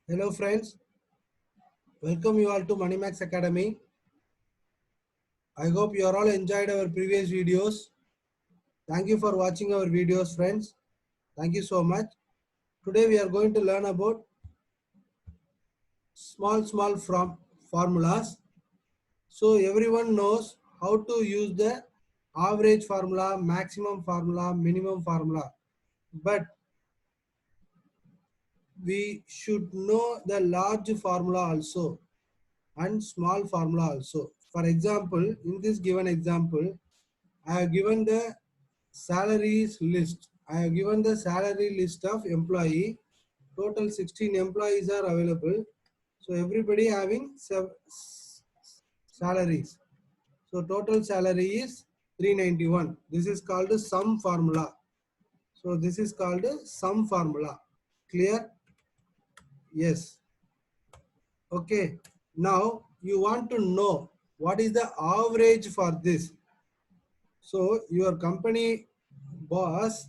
Hello friends, welcome you all to Moneymax Academy. I hope you are all enjoyed our previous videos. Thank you for watching our videos friends. Thank you so much. Today we are going to learn about small from formulas. So everyone knows how to use the average formula, maximum formula, minimum formula. But we should know the large formula also and small formula also. For example, in this given example, I have given the salaries list. I have given the salary list of employee. Total 16 employees are available. So everybody having salaries. So total salary is 391. This is called a sum formula. So this is called a sum formula. Clear? Yes. Okay. Now you want to know what is the average for this. So your company boss,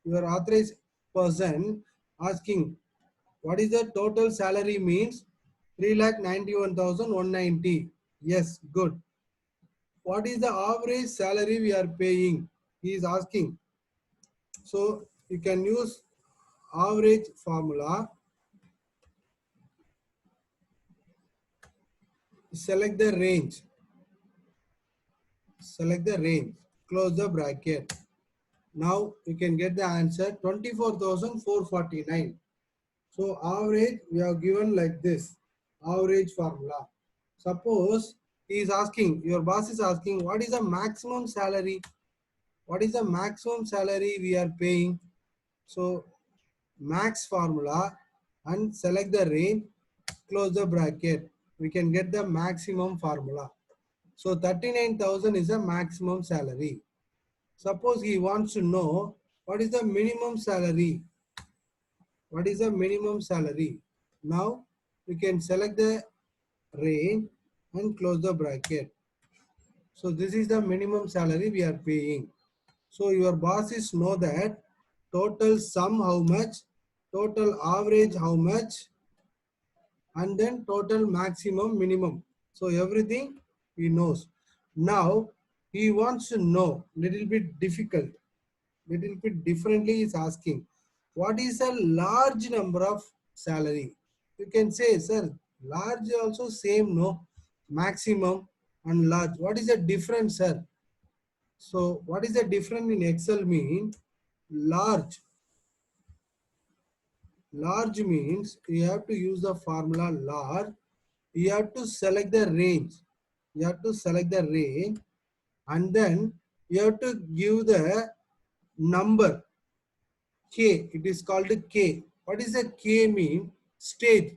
your authorized person asking what is the total salary means 3,91,190. Yes, good. What is the average salary we are paying? He is asking. So you can use average formula. Select the range. Select the range. Close the bracket. Now you can get the answer 24,449. So average we have given like this, average formula. Suppose he is asking, your boss is asking, what is the maximum salary? What is the maximum salary we are paying? So max formula and select the range, close the bracket. We can get the maximum formula. So 39,000 is the maximum salary. Suppose he wants to know what is the minimum salary. What is the minimum salary? Now we can select the range and close the bracket. So this is the minimum salary we are paying. So your bosses know that total sum how much, total average how much, and then total maximum minimum. So everything he knows. Now he wants to know, little bit difficult, little bit differently is asking, what is a large number of salary? You can say, sir, large also same, no? Maximum and large. What is the difference, sir? So what is the difference in Excel mean? Large. Large means you have to use the formula large. You have to select the range. You have to select the range and then you have to give the number K. It is called K. What is a K mean? Stage.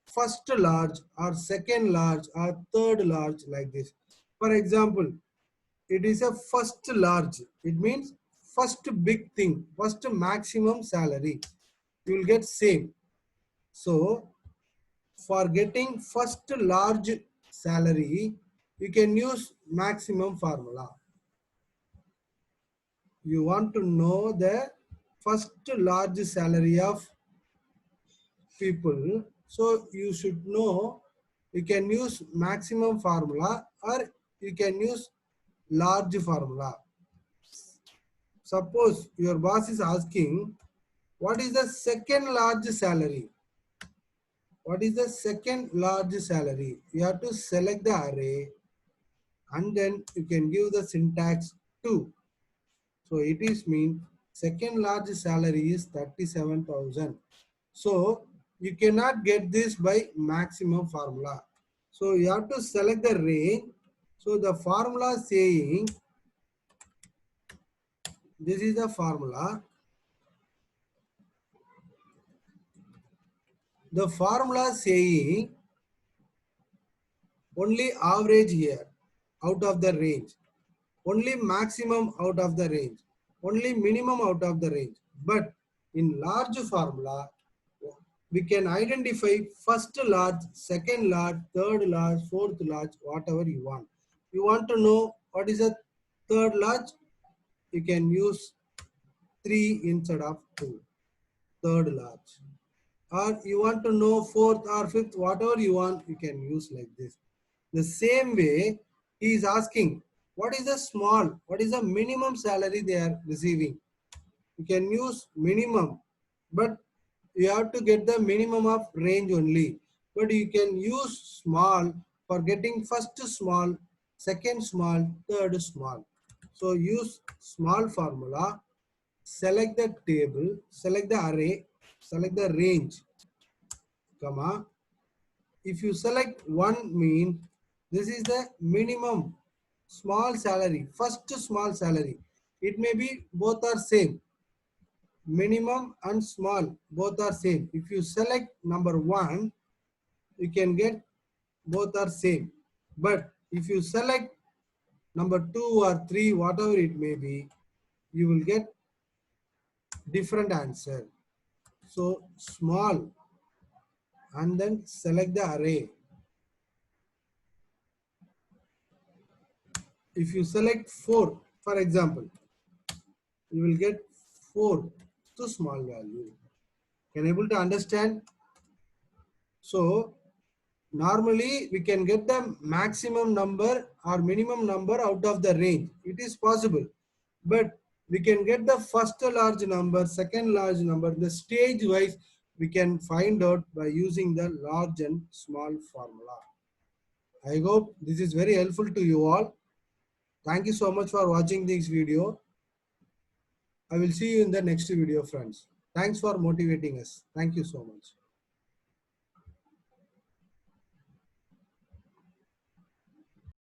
First large or second large or third large like this. For example, it is a first large. It means first big thing, first maximum salary. You will get same. So for getting first large salary, you can use maximum formula. You want to know the first large salary of people. So you should know you can use maximum formula or you can use large formula. Suppose your boss is asking, what is the second large salary? What is the second large salary? You have to select the array and then you can give the syntax 2. So it is mean second large salary is 37,000. So you cannot get this by maximum formula. So you have to select the range. So the formula saying, this is the formula. The formula saying only average here out of the range, only maximum out of the range, only minimum out of the range. But in large formula, we can identify first large, second large, third large, fourth large, whatever you want. You want to know what is a third large? You can use 3 instead of 2. Third large. or you want to know fourth or fifth, whatever you want, you can use like this. The same way, he is asking, what is the small, what is the minimum salary they are receiving? You can use minimum, but you have to get the minimum of range only. But you can use small for getting first small, second small, third small. So use small formula, select the table, select the array, select the range, comma. If you select one mean, this is the minimum small salary, first small salary. It may be both are same, minimum and small both are same. If you select number one, you can get both are same. But if you select number two or three, whatever it may be, you will get different answer. So small and then select the array. If you select 4, for example, you will get 4 to small value. Can able to understand? So normally we can get the maximum number or minimum number out of the range. It is possible, but we can get the first large number, second large number, the stage wise we can find out by using the large and small formula. I hope this is very helpful to you all. Thank you so much for watching this video. I will see you in the next video, friends. Thanks for motivating us. Thank you so much.